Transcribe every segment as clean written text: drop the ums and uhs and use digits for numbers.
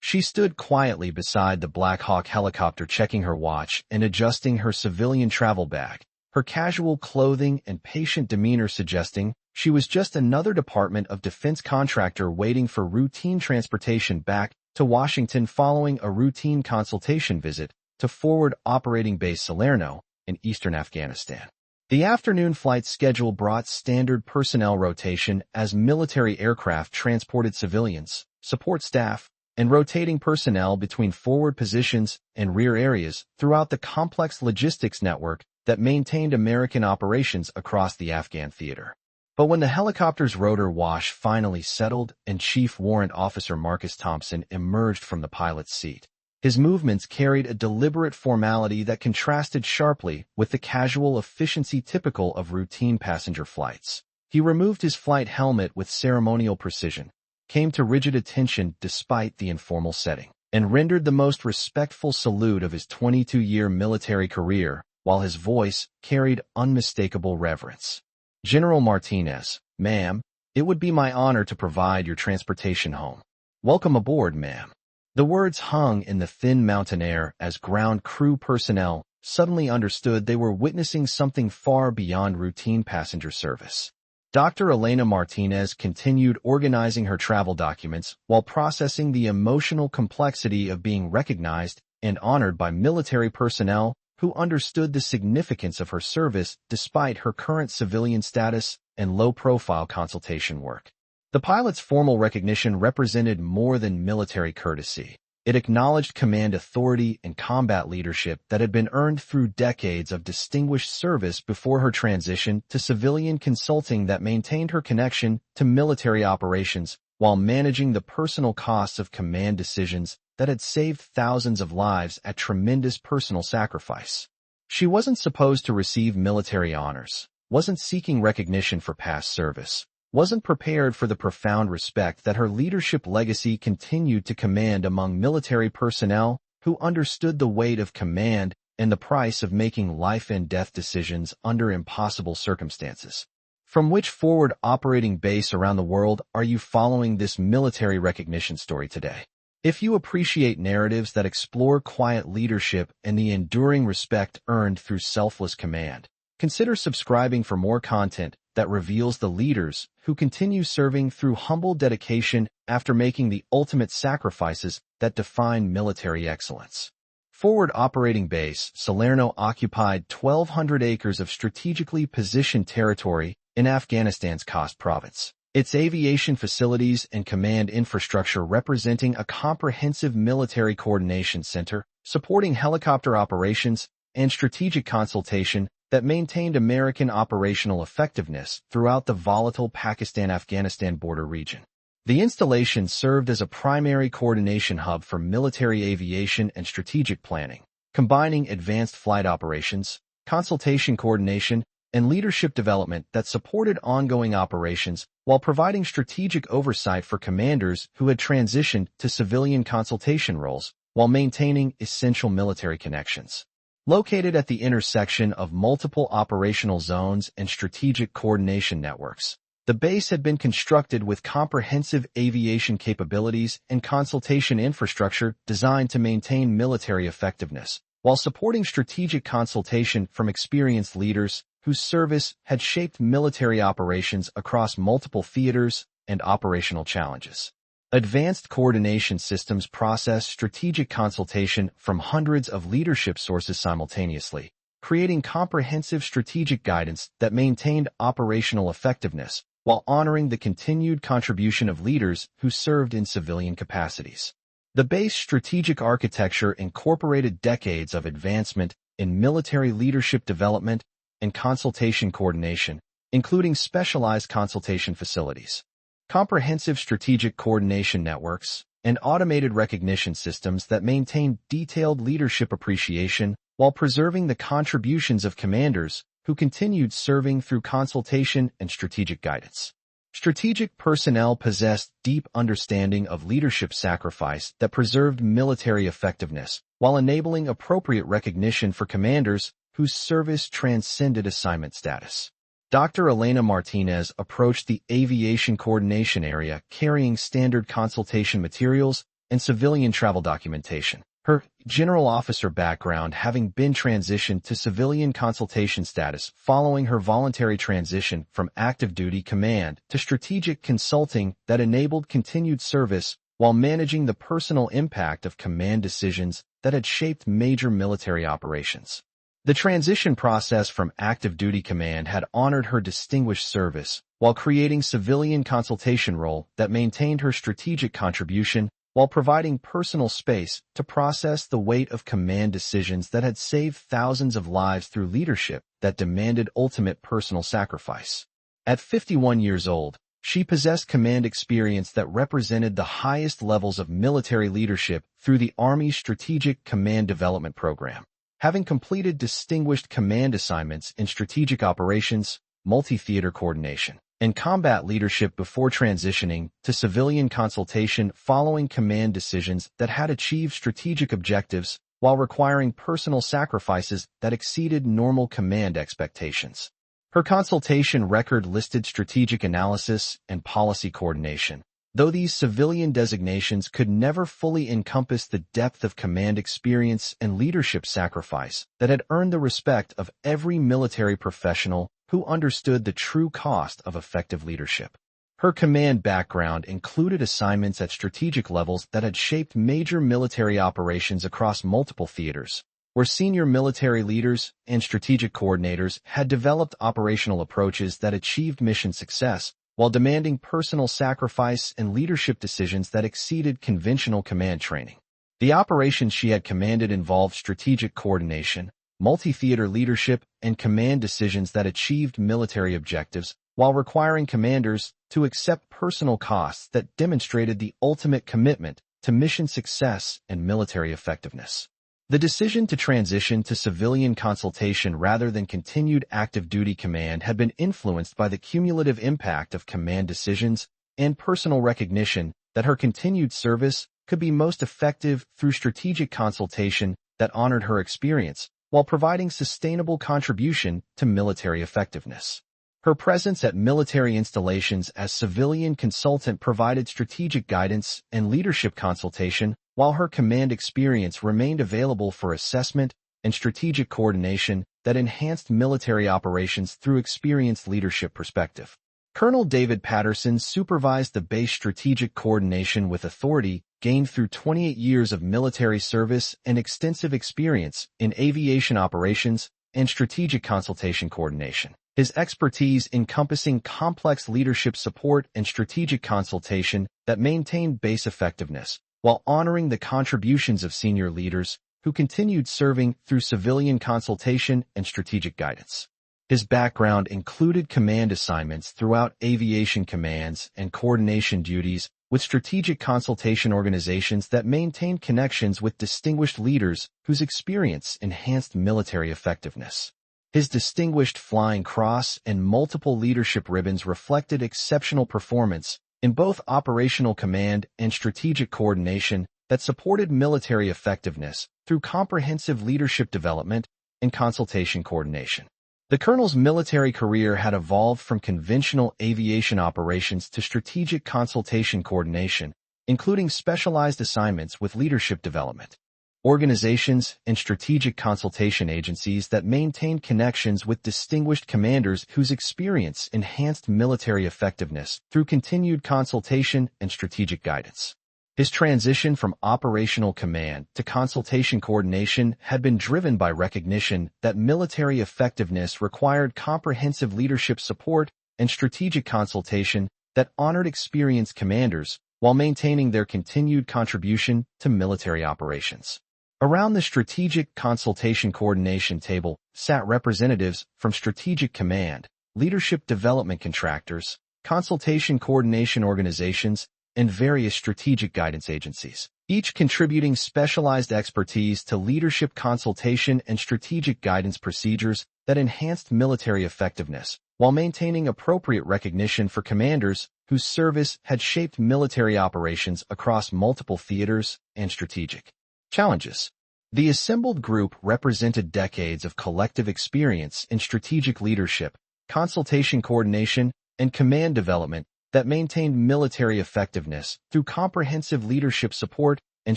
She stood quietly beside the Black Hawk helicopter, checking her watch and adjusting her civilian travel bag, her casual clothing and patient demeanor suggesting she was just another Department of Defense contractor waiting for routine transportation back to Washington following a routine consultation visit to Forward Operating Base Salerno in eastern Afghanistan. The afternoon flight schedule brought standard personnel rotation as military aircraft transported civilians, support staff, and rotating personnel between forward positions and rear areas throughout the complex logistics network that maintained American operations across the Afghan theater. But when the helicopter's rotor wash finally settled and Chief Warrant Officer Marcus Thompson emerged from the pilot's seat, his movements carried a deliberate formality that contrasted sharply with the casual efficiency typical of routine passenger flights. He removed his flight helmet with ceremonial precision, came to rigid attention despite the informal setting, and rendered the most respectful salute of his 22-year military career, while his voice carried unmistakable reverence. "General Martinez, ma'am, it would be my honor to provide your transportation home. Welcome aboard, ma'am." The words hung in the thin mountain air as ground crew personnel suddenly understood they were witnessing something far beyond routine passenger service. Dr. Elena Martinez continued organizing her travel documents while processing the emotional complexity of being recognized and honored by military personnel who understood the significance of her service despite her current civilian status and low-profile consultation work. The pilot's formal recognition represented more than military courtesy. It acknowledged command authority and combat leadership that had been earned through decades of distinguished service before her transition to civilian consulting that maintained her connection to military operations while managing the personal costs of command decisions that had saved thousands of lives at tremendous personal sacrifice. She wasn't supposed to receive military honors, wasn't seeking recognition for past service, wasn't prepared for the profound respect that her leadership legacy continued to command among military personnel who understood the weight of command and the price of making life-and-death decisions under impossible circumstances. From which forward operating base around the world are you following this military recognition story today? If you appreciate narratives that explore quiet leadership and the enduring respect earned through selfless command, consider subscribing for more content that reveals the leaders who continue serving through humble dedication after making the ultimate sacrifices that define military excellence. Forward Operating Base Salerno occupied 1,200 acres of strategically positioned territory in Afghanistan's Khost Province. Its aviation facilities and command infrastructure representing a comprehensive military coordination center, supporting helicopter operations and strategic consultation that maintained American operational effectiveness throughout the volatile Pakistan-Afghanistan border region. The installation served as a primary coordination hub for military aviation and strategic planning, combining advanced flight operations, consultation coordination, and leadership development that supported ongoing operations while providing strategic oversight for commanders who had transitioned to civilian consultation roles while maintaining essential military connections. Located at the intersection of multiple operational zones and strategic coordination networks, the base had been constructed with comprehensive aviation capabilities and consultation infrastructure designed to maintain military effectiveness, while supporting strategic consultation from experienced leaders whose service had shaped military operations across multiple theaters and operational challenges. Advanced coordination systems process strategic consultation from hundreds of leadership sources simultaneously, creating comprehensive strategic guidance that maintained operational effectiveness while honoring the continued contribution of leaders who served in civilian capacities. The base strategic architecture incorporated decades of advancement in military leadership development and consultation coordination, including specialized consultation facilities, comprehensive strategic coordination networks, and automated recognition systems that maintain detailed leadership appreciation while preserving the contributions of commanders who continued serving through consultation and strategic guidance. Strategic personnel possessed deep understanding of leadership sacrifice that preserved military effectiveness while enabling appropriate recognition for commanders whose service transcended assignment status. Dr. Elena Martinez approached the aviation coordination area carrying standard consultation materials and civilian travel documentation. Her general officer background having been transitioned to civilian consultation status following her voluntary transition from active duty command to strategic consulting that enabled continued service while managing the personal impact of command decisions that had shaped major military operations. The transition process from active duty command had honored her distinguished service while creating civilian consultation role that maintained her strategic contribution while providing personal space to process the weight of command decisions that had saved thousands of lives through leadership that demanded ultimate personal sacrifice. At 51 years old, she possessed command experience that represented the highest levels of military leadership through the Army's Strategic Command Development Program. Having completed distinguished command assignments in strategic operations, multi-theater coordination, and combat leadership before transitioning to civilian consultation following command decisions that had achieved strategic objectives while requiring personal sacrifices that exceeded normal command expectations. Her consultation record listed strategic analysis and policy coordination, though these civilian designations could never fully encompass the depth of command experience and leadership sacrifice that had earned the respect of every military professional who understood the true cost of effective leadership. Her command background included assignments at strategic levels that had shaped major military operations across multiple theaters, where senior military leaders and strategic coordinators had developed operational approaches that achieved mission success while demanding personal sacrifice and leadership decisions that exceeded conventional command training. The operations she had commanded involved strategic coordination, multi-theater leadership, and command decisions that achieved military objectives while requiring commanders to accept personal costs that demonstrated the ultimate commitment to mission success and military effectiveness. The decision to transition to civilian consultation rather than continued active duty command had been influenced by the cumulative impact of command decisions and personal recognition that her continued service could be most effective through strategic consultation that honored her experience while providing sustainable contribution to military effectiveness. Her presence at military installations as civilian consultant provided strategic guidance and leadership consultation, while her command experience remained available for assessment and strategic coordination that enhanced military operations through experienced leadership perspective. Colonel David Patterson supervised the base strategic coordination with authority gained through 28 years of military service and extensive experience in aviation operations and strategic consultation coordination. His expertise encompassing complex leadership support and strategic consultation that maintained base effectiveness, while honoring the contributions of senior leaders who continued serving through civilian consultation and strategic guidance. His background included command assignments throughout aviation commands and coordination duties with strategic consultation organizations that maintained connections with distinguished leaders whose experience enhanced military effectiveness. His distinguished Flying Cross and multiple leadership ribbons reflected exceptional performance in both operational command and strategic coordination that supported military effectiveness through comprehensive leadership development and consultation coordination. The colonel's military career had evolved from conventional aviation operations to strategic consultation coordination, including specialized assignments with leadership development, organizations, and strategic consultation agencies that maintained connections with distinguished commanders whose experience enhanced military effectiveness through continued consultation and strategic guidance. His transition from operational command to consultation coordination had been driven by recognition that military effectiveness required comprehensive leadership support and strategic consultation that honored experienced commanders while maintaining their continued contribution to military operations. Around the strategic consultation coordination table sat representatives from strategic command, leadership development contractors, consultation coordination organizations, and various strategic guidance agencies, each contributing specialized expertise to leadership consultation and strategic guidance procedures that enhanced military effectiveness, while maintaining appropriate recognition for commanders whose service had shaped military operations across multiple theaters and strategic challenges. The assembled group represented decades of collective experience in strategic leadership, consultation coordination, and command development that maintained military effectiveness through comprehensive leadership support and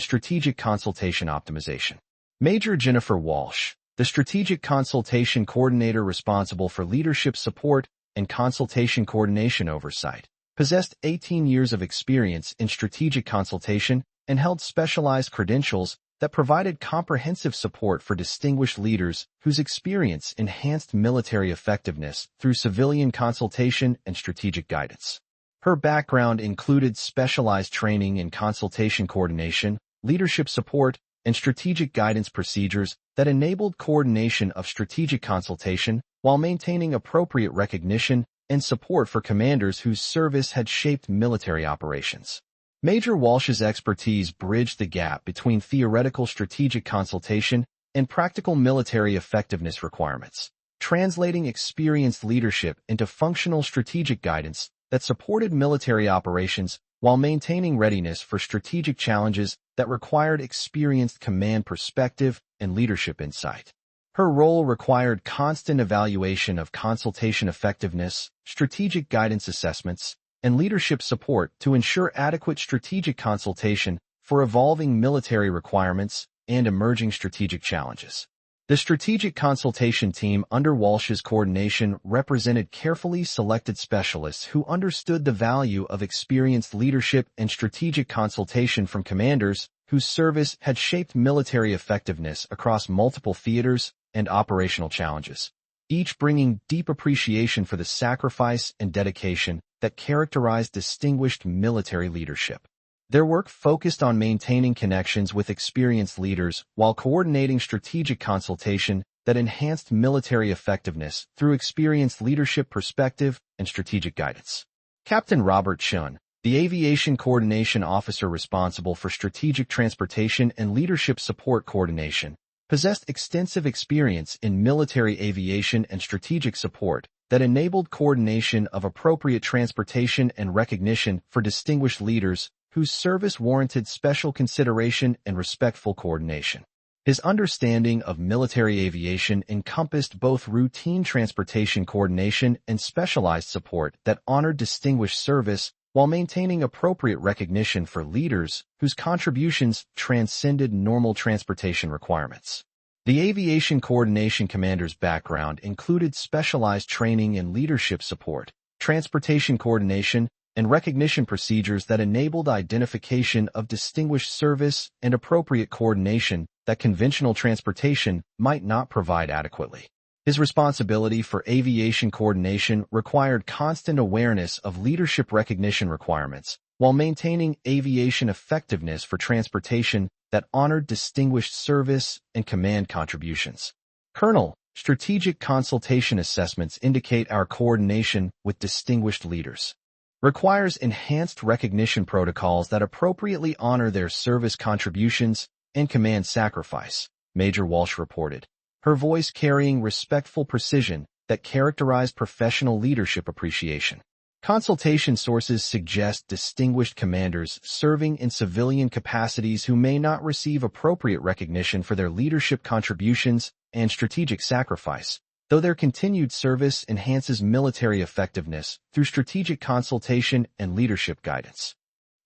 strategic consultation optimization. Major Jennifer Walsh, the Strategic Consultation Coordinator responsible for leadership support and consultation coordination oversight, possessed 18 years of experience in strategic consultation and held specialized credentials that provided comprehensive support for distinguished leaders whose experience enhanced military effectiveness through civilian consultation and strategic guidance. Her background included specialized training in consultation coordination, leadership support, and strategic guidance procedures that enabled coordination of strategic consultation while maintaining appropriate recognition and support for commanders whose service had shaped military operations. Major Walsh's expertise bridged the gap between theoretical strategic consultation and practical military effectiveness requirements, translating experienced leadership into functional strategic guidance that supported military operations while maintaining readiness for strategic challenges that required experienced command perspective and leadership insight. Her role required constant evaluation of consultation effectiveness, strategic guidance assessments, and leadership support to ensure adequate strategic consultation for evolving military requirements and emerging strategic challenges. The strategic consultation team under Walsh's coordination represented carefully selected specialists who understood the value of experienced leadership and strategic consultation from commanders whose service had shaped military effectiveness across multiple theaters and operational challenges, each bringing deep appreciation for the sacrifice and dedication that characterized distinguished military leadership. Their work focused on maintaining connections with experienced leaders while coordinating strategic consultation that enhanced military effectiveness through experienced leadership perspective and strategic guidance. Captain Robert Chun, the aviation coordination officer responsible for strategic transportation and leadership support coordination, possessed extensive experience in military aviation and strategic support that enabled coordination of appropriate transportation and recognition for distinguished leaders whose service warranted special consideration and respectful coordination. His understanding of military aviation encompassed both routine transportation coordination and specialized support that honored distinguished service while maintaining appropriate recognition for leaders whose contributions transcended normal transportation requirements. The aviation coordination commander's background included specialized training in leadership support, transportation coordination, and recognition procedures that enabled identification of distinguished service and appropriate coordination that conventional transportation might not provide adequately. His responsibility for aviation coordination required constant awareness of leadership recognition requirements while maintaining aviation effectiveness for transportation that honored distinguished service and command contributions. Colonel, strategic consultation assessments indicate our coordination with distinguished leaders. Requires enhanced recognition protocols that appropriately honor their service contributions and command sacrifice, Major Walsh reported, her voice carrying respectful precision that characterized professional leadership appreciation. Consultation sources suggest distinguished commanders serving in civilian capacities who may not receive appropriate recognition for their leadership contributions and strategic sacrifice, though their continued service enhances military effectiveness through strategic consultation and leadership guidance.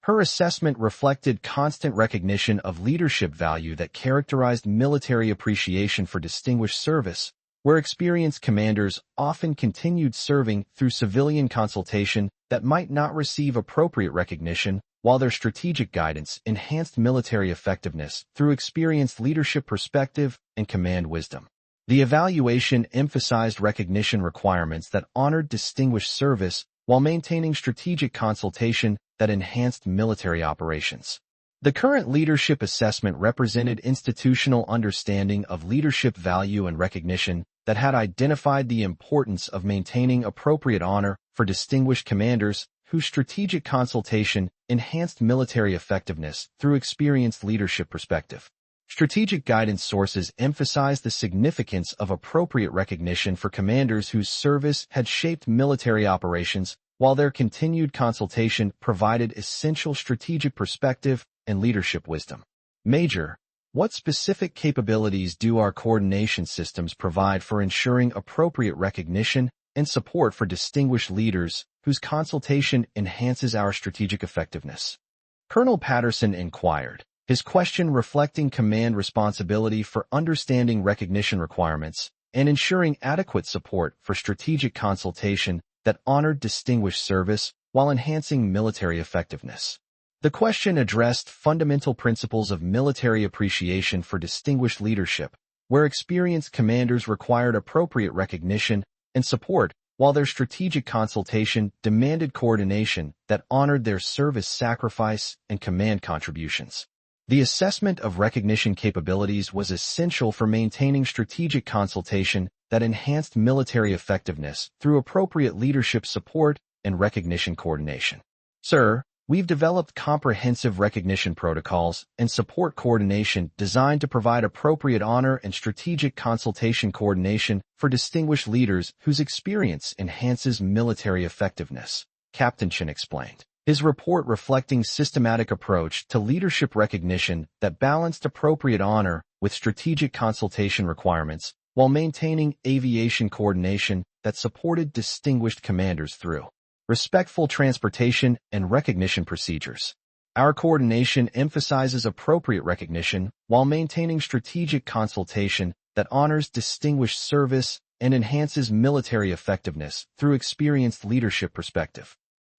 Her assessment reflected constant recognition of leadership value that characterized military appreciation for distinguished service, where experienced commanders often continued serving through civilian consultation that might not receive appropriate recognition, while their strategic guidance enhanced military effectiveness through experienced leadership perspective and command wisdom. The evaluation emphasized recognition requirements that honored distinguished service while maintaining strategic consultation that enhanced military operations. The current leadership assessment represented institutional understanding of leadership value and recognition that had identified the importance of maintaining appropriate honor for distinguished commanders whose strategic consultation enhanced military effectiveness through experienced leadership perspective. Strategic guidance sources emphasize the significance of appropriate recognition for commanders whose service had shaped military operations, while their continued consultation provided essential strategic perspective and leadership wisdom. Major, what specific capabilities do our coordination systems provide for ensuring appropriate recognition and support for distinguished leaders whose consultation enhances our strategic effectiveness. Colonel Patterson inquired, his question reflecting command responsibility for understanding recognition requirements and ensuring adequate support for strategic consultation that honored distinguished service while enhancing military effectiveness. The question addressed fundamental principles of military appreciation for distinguished leadership, where experienced commanders required appropriate recognition and support, while their strategic consultation demanded coordination that honored their service sacrifice and command contributions. The assessment of recognition capabilities was essential for maintaining strategic consultation that enhanced military effectiveness through appropriate leadership support and recognition coordination. Sir, we've developed comprehensive recognition protocols and support coordination designed to provide appropriate honor and strategic consultation coordination for distinguished leaders whose experience enhances military effectiveness, Captain Chen explained. His report reflecting systematic approach to leadership recognition that balanced appropriate honor with strategic consultation requirements while maintaining aviation coordination that supported distinguished commanders through respectful transportation and recognition procedures. Our coordination emphasizes appropriate recognition while maintaining strategic consultation that honors distinguished service and enhances military effectiveness through experienced leadership perspective.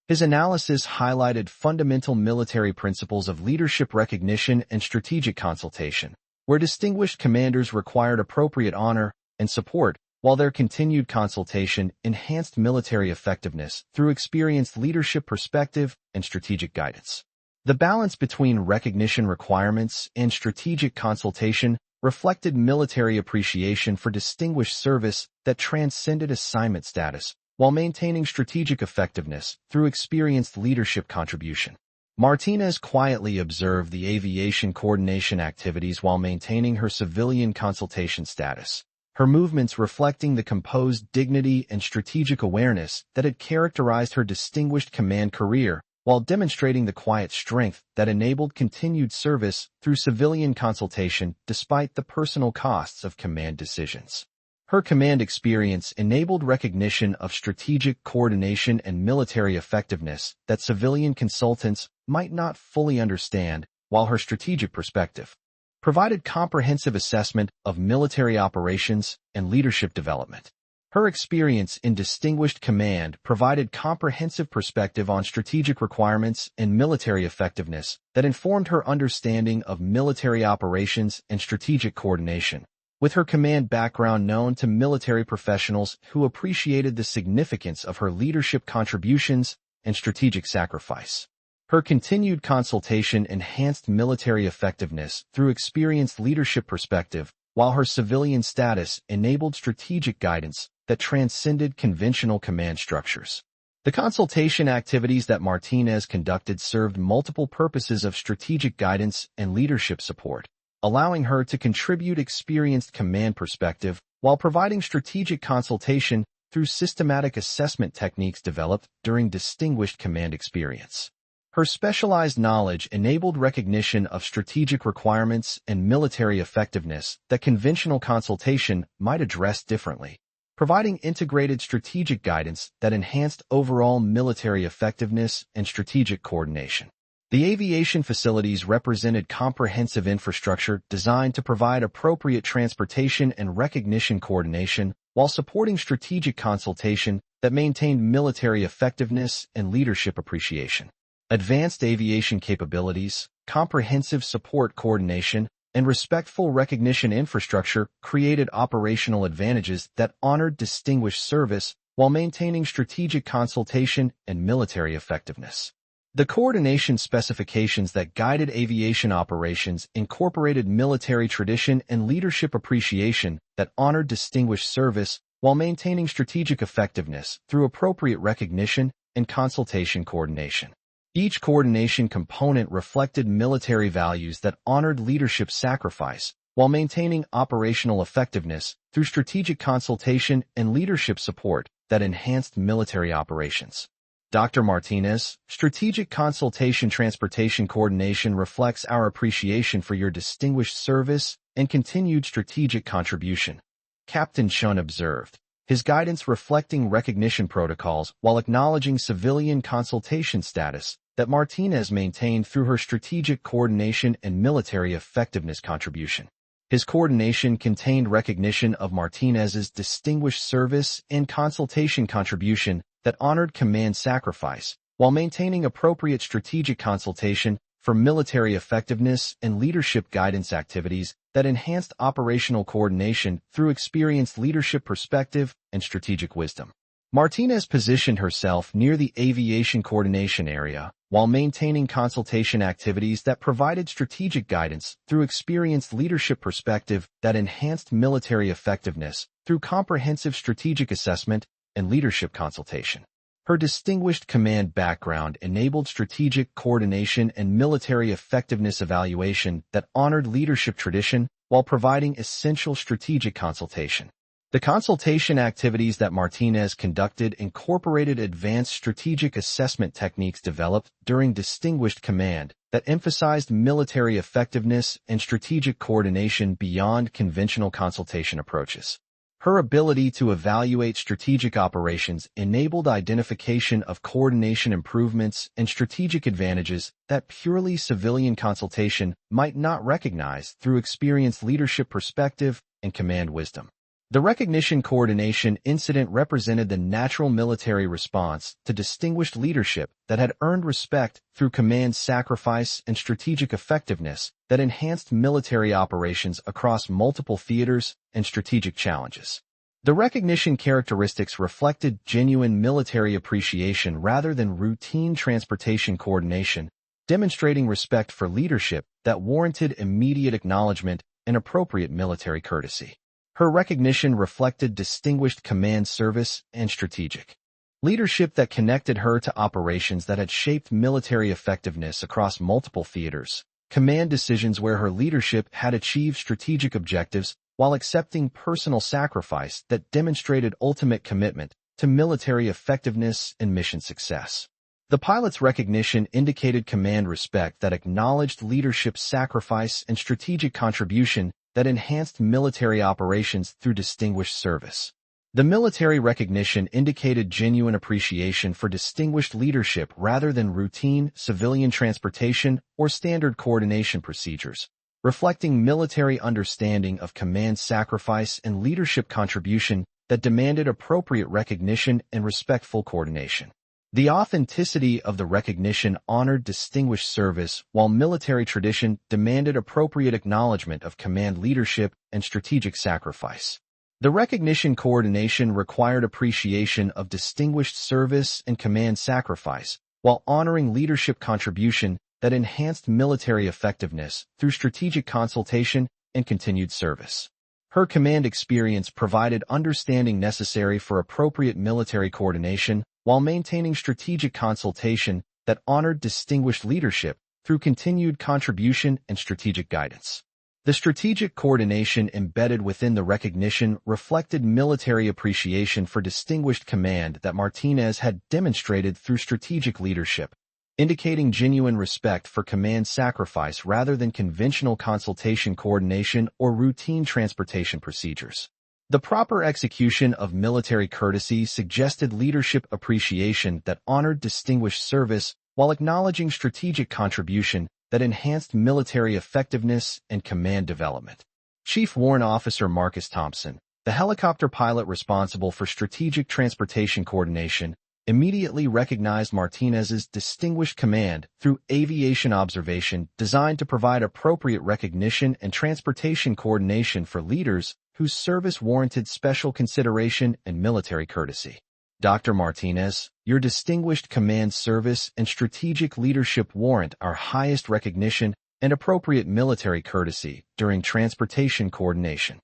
His analysis highlighted fundamental military principles of leadership recognition and strategic consultation, where distinguished commanders required appropriate honor and support, while their continued consultation enhanced military effectiveness through experienced leadership perspective and strategic guidance. The balance between recognition requirements and strategic consultation reflected military appreciation for distinguished service that transcended assignment status, while maintaining strategic effectiveness through experienced leadership contribution. Martinez quietly observed the aviation coordination activities while maintaining her civilian consultation status, her movements reflecting the composed dignity and strategic awareness that had characterized her distinguished command career, while demonstrating the quiet strength that enabled continued service through civilian consultation despite the personal costs of command decisions. Her command experience enabled recognition of strategic coordination and military effectiveness that civilian consultants might not fully understand, while her strategic perspective provided comprehensive assessment of military operations and leadership development. Her experience in distinguished command provided comprehensive perspective on strategic requirements and military effectiveness that informed her understanding of military operations and strategic coordination, with her command background known to military professionals who appreciated the significance of her leadership contributions and strategic sacrifice. Her continued consultation enhanced military effectiveness through experienced leadership perspective, while her civilian status enabled strategic guidance that transcended conventional command structures. The consultation activities that Martinez conducted served multiple purposes of strategic guidance and leadership support, allowing her to contribute experienced command perspective while providing strategic consultation through systematic assessment techniques developed during distinguished command experience. Her specialized knowledge enabled recognition of strategic requirements and military effectiveness that conventional consultation might address differently, providing integrated strategic guidance that enhanced overall military effectiveness and strategic coordination. The aviation facilities represented comprehensive infrastructure designed to provide appropriate transportation and recognition coordination while supporting strategic consultation that maintained military effectiveness and leadership appreciation. Advanced aviation capabilities, comprehensive support coordination, and respectful recognition infrastructure created operational advantages that honored distinguished service while maintaining strategic consultation and military effectiveness. The coordination specifications that guided aviation operations incorporated military tradition and leadership appreciation that honored distinguished service while maintaining strategic effectiveness through appropriate recognition and consultation coordination. Each coordination component reflected military values that honored leadership sacrifice while maintaining operational effectiveness through strategic consultation and leadership support that enhanced military operations. Dr. Martinez, strategic consultation transportation coordination reflects our appreciation for your distinguished service and continued strategic contribution, Captain Chen observed, his guidance reflecting recognition protocols while acknowledging civilian consultation status that Martinez maintained through her strategic coordination and military effectiveness contribution. His coordination contained recognition of Martinez's distinguished service and consultation contribution that honored command sacrifice, while maintaining appropriate strategic consultation for military effectiveness and leadership guidance activities that enhanced operational coordination through experienced leadership perspective and strategic wisdom. Martinez positioned herself near the aviation coordination area while maintaining consultation activities that provided strategic guidance through experienced leadership perspective that enhanced military effectiveness through comprehensive strategic assessment and leadership consultation. Her distinguished command background enabled strategic coordination and military effectiveness evaluation that honored leadership tradition while providing essential strategic consultation. The consultation activities that Martinez conducted incorporated advanced strategic assessment techniques developed during distinguished command that emphasized military effectiveness and strategic coordination beyond conventional consultation approaches. Her ability to evaluate strategic operations enabled identification of coordination improvements and strategic advantages that purely civilian consultation might not recognize through experienced leadership perspective and command wisdom. The recognition coordination incident represented the natural military response to distinguished leadership that had earned respect through command sacrifice and strategic effectiveness that enhanced military operations across multiple theaters and strategic challenges. The recognition characteristics reflected genuine military appreciation rather than routine transportation coordination, demonstrating respect for leadership that warranted immediate acknowledgement and appropriate military courtesy. Her recognition reflected distinguished command service and strategic leadership that connected her to operations that had shaped military effectiveness across multiple theaters, command decisions where her leadership had achieved strategic objectives while accepting personal sacrifice that demonstrated ultimate commitment to military effectiveness and mission success. The pilot's recognition indicated command respect that acknowledged leadership sacrifice and strategic contribution that enhanced military operations through distinguished service. The military recognition indicated genuine appreciation for distinguished leadership rather than routine civilian transportation or standard coordination procedures, reflecting military understanding of command sacrifice and leadership contribution that demanded appropriate recognition and respectful coordination. The authenticity of the recognition honored distinguished service, while military tradition demanded appropriate acknowledgement of command leadership and strategic sacrifice. The recognition coordination required appreciation of distinguished service and command sacrifice, while honoring leadership contribution that enhanced military effectiveness through strategic consultation and continued service. Her command experience provided understanding necessary for appropriate military coordination, while maintaining strategic consultation that honored distinguished leadership through continued contribution and strategic guidance. The strategic coordination embedded within the recognition reflected military appreciation for distinguished command that Martinez had demonstrated through strategic leadership, indicating genuine respect for command sacrifice rather than conventional consultation coordination or routine transportation procedures. The proper execution of military courtesy suggested leadership appreciation that honored distinguished service while acknowledging strategic contribution that enhanced military effectiveness and command development. Chief Warrant Officer Marcus Thompson, the helicopter pilot responsible for strategic transportation coordination, immediately recognized Martinez's distinguished command through aviation observation designed to provide appropriate recognition and transportation coordination for leaders whose service warranted special consideration and military courtesy. Dr. Martinez, your distinguished command service and strategic leadership warrant our highest recognition and appropriate military courtesy during transportation coordination.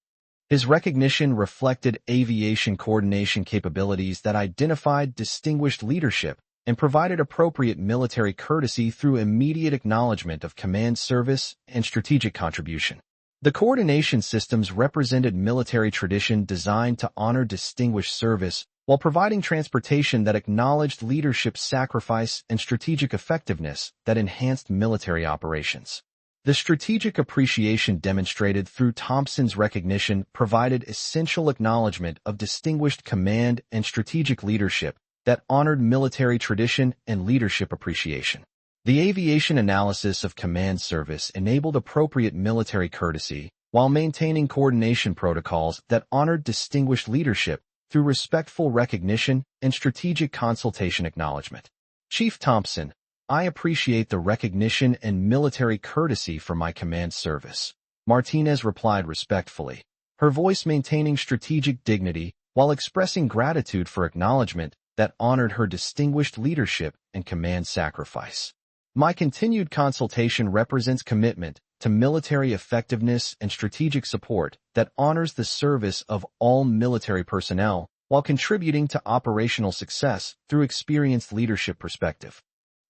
His recognition reflected aviation coordination capabilities that identified distinguished leadership and provided appropriate military courtesy through immediate acknowledgement of command service and strategic contribution. The coordination systems represented military tradition designed to honor distinguished service while providing transportation that acknowledged leadership sacrifice and strategic effectiveness that enhanced military operations. The strategic appreciation demonstrated through Thompson's recognition provided essential acknowledgement of distinguished command and strategic leadership that honored military tradition and leadership appreciation. The aviation analysis of command service enabled appropriate military courtesy while maintaining coordination protocols that honored distinguished leadership through respectful recognition and strategic consultation acknowledgement. Chief Thompson, I appreciate the recognition and military courtesy for my command service. Martinez replied respectfully, her voice maintaining strategic dignity while expressing gratitude for acknowledgement that honored her distinguished leadership and command sacrifice. My continued consultation represents commitment to military effectiveness and strategic support that honors the service of all military personnel while contributing to operational success through experienced leadership perspective.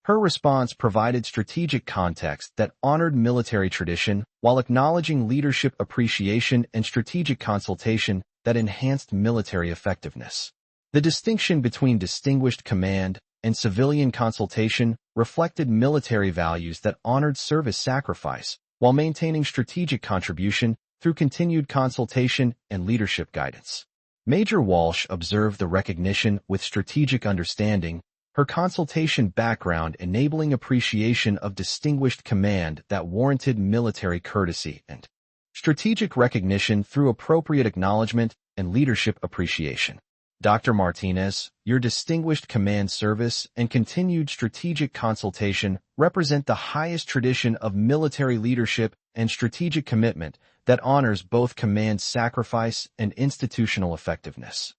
Her response provided strategic context that honored military tradition while acknowledging leadership appreciation and strategic consultation that enhanced military effectiveness. The distinction between distinguished command and civilian consultation reflected military values that honored service sacrifice while maintaining strategic contribution through continued consultation and leadership guidance. Major Walsh observed the recognition with strategic understanding, her consultation background enabling appreciation of distinguished command that warranted military courtesy and strategic recognition through appropriate acknowledgement and leadership appreciation. Dr. Martinez, your distinguished command service and continued strategic consultation represent the highest tradition of military leadership and strategic commitment that honors both command sacrifice and institutional effectiveness.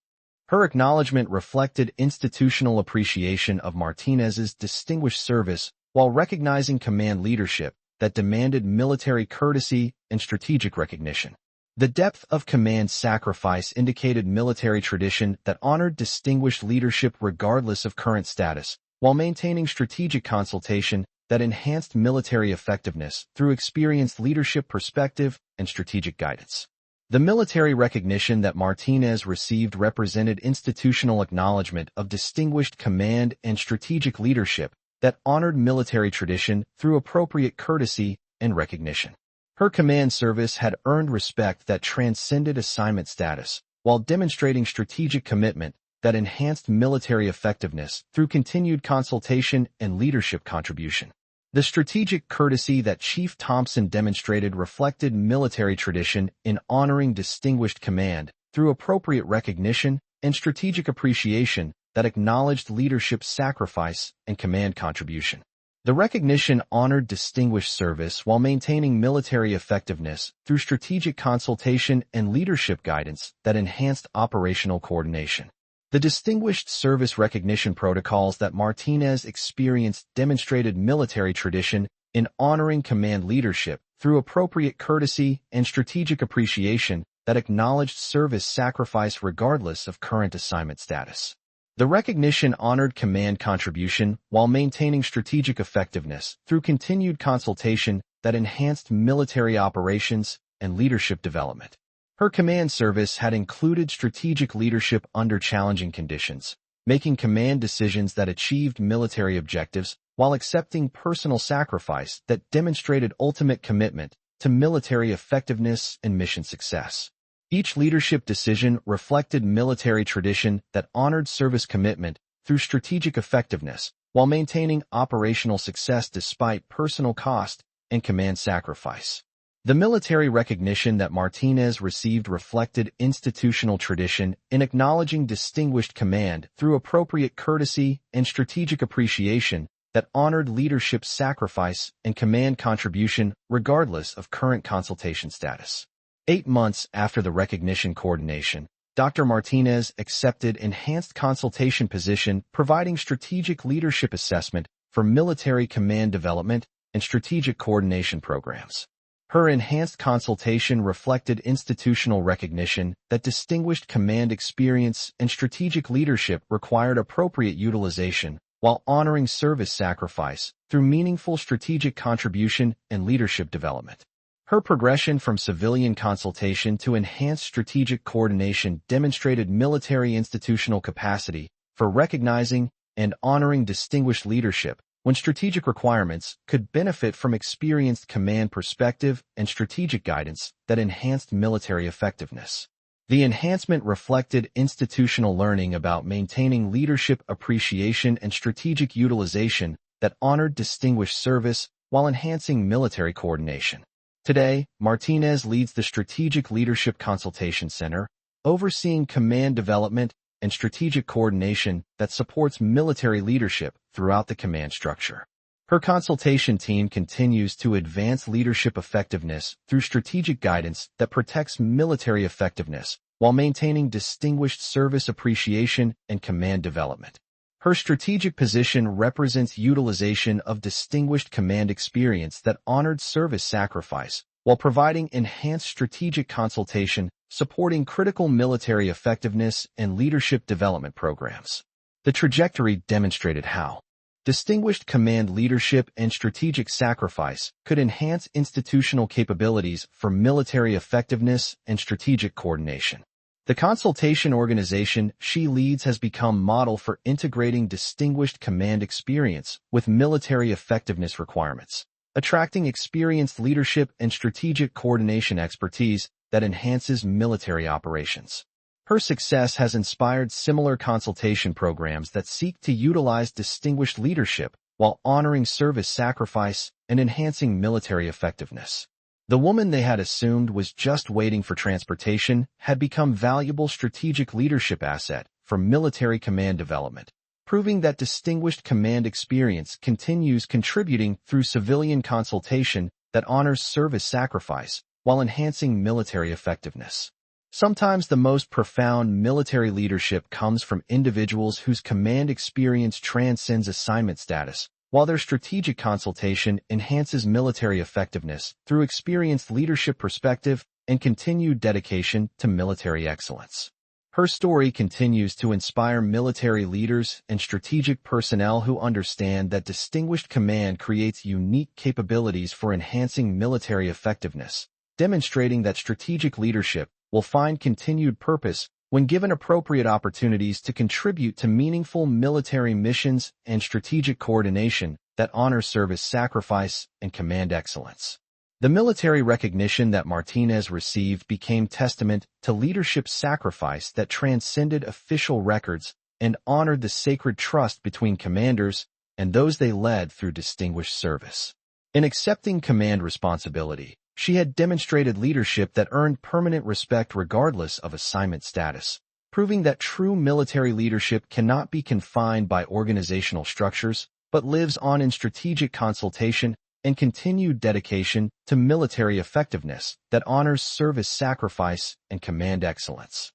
Her acknowledgement reflected institutional appreciation of Martinez's distinguished service while recognizing command leadership that demanded military courtesy and strategic recognition. The depth of command sacrifice indicated military tradition that honored distinguished leadership regardless of current status, while maintaining strategic consultation that enhanced military effectiveness through experienced leadership perspective and strategic guidance. The military recognition that Martinez received represented institutional acknowledgement of distinguished command and strategic leadership that honored military tradition through appropriate courtesy and recognition. Her command service had earned respect that transcended assignment status, while demonstrating strategic commitment that enhanced military effectiveness through continued consultation and leadership contribution. The strategic courtesy that Chief Thompson demonstrated reflected military tradition in honoring distinguished command through appropriate recognition and strategic appreciation that acknowledged leadership sacrifice and command contribution. The recognition honored distinguished service while maintaining military effectiveness through strategic consultation and leadership guidance that enhanced operational coordination. The distinguished service recognition protocols that Martinez experienced demonstrated military tradition in honoring command leadership through appropriate courtesy and strategic appreciation that acknowledged service sacrifice regardless of current assignment status. The recognition honored command contribution while maintaining strategic effectiveness through continued consultation that enhanced military operations and leadership development. Her command service had included strategic leadership under challenging conditions, making command decisions that achieved military objectives while accepting personal sacrifice that demonstrated ultimate commitment to military effectiveness and mission success. Each leadership decision reflected military tradition that honored service commitment through strategic effectiveness while maintaining operational success despite personal cost and command sacrifice. The military recognition that Martinez received reflected institutional tradition in acknowledging distinguished command through appropriate courtesy and strategic appreciation that honored leadership sacrifice and command contribution regardless of current consultation status. 8 months after the recognition coordination, Dr. Martinez accepted enhanced consultation position providing strategic leadership assessment for military command development and strategic coordination programs. Her enhanced consultation reflected institutional recognition that distinguished command experience and strategic leadership required appropriate utilization while honoring service sacrifice through meaningful strategic contribution and leadership development. Her progression from civilian consultation to enhanced strategic coordination demonstrated military institutional capacity for recognizing and honoring distinguished leadership when strategic requirements could benefit from experienced command perspective and strategic guidance that enhanced military effectiveness. The enhancement reflected institutional learning about maintaining leadership appreciation and strategic utilization that honored distinguished service while enhancing military coordination. Today, Martinez leads the Strategic Leadership Consultation Center, overseeing command development and strategic coordination that supports military leadership throughout the command structure. Her consultation team continues to advance leadership effectiveness through strategic guidance that protects military effectiveness while maintaining distinguished service appreciation and command development. Her strategic position represents utilization of distinguished command experience that honored service sacrifice while providing enhanced strategic consultation supporting critical military effectiveness and leadership development programs. The trajectory demonstrated how distinguished command leadership and strategic sacrifice could enhance institutional capabilities for military effectiveness and strategic coordination. The consultation organization she leads has become model for integrating distinguished command experience with military effectiveness requirements, attracting experienced leadership and strategic coordination expertise that enhances military operations. Her success has inspired similar consultation programs that seek to utilize distinguished leadership while honoring service sacrifice and enhancing military effectiveness. The woman they had assumed was just waiting for transportation had become valuable strategic leadership asset for military command development, proving that distinguished command experience continues contributing through civilian consultation that honors service sacrifice while enhancing military effectiveness. Sometimes the most profound military leadership comes from individuals whose command experience transcends assignment status, while their strategic consultation enhances military effectiveness through experienced leadership perspective and continued dedication to military excellence. Her story continues to inspire military leaders and strategic personnel who understand that distinguished command creates unique capabilities for enhancing military effectiveness, demonstrating that strategic leadership will find continued purpose when given appropriate opportunities to contribute to meaningful military missions and strategic coordination that honor service sacrifice and command excellence. The military recognition that Martinez received became testament to leadership sacrifice that transcended official records and honored the sacred trust between commanders and those they led through distinguished service. In accepting command responsibility, she had demonstrated leadership that earned permanent respect regardless of assignment status, proving that true military leadership cannot be confined by organizational structures, but lives on in strategic consultation and continued dedication to military effectiveness that honors service sacrifice and command excellence.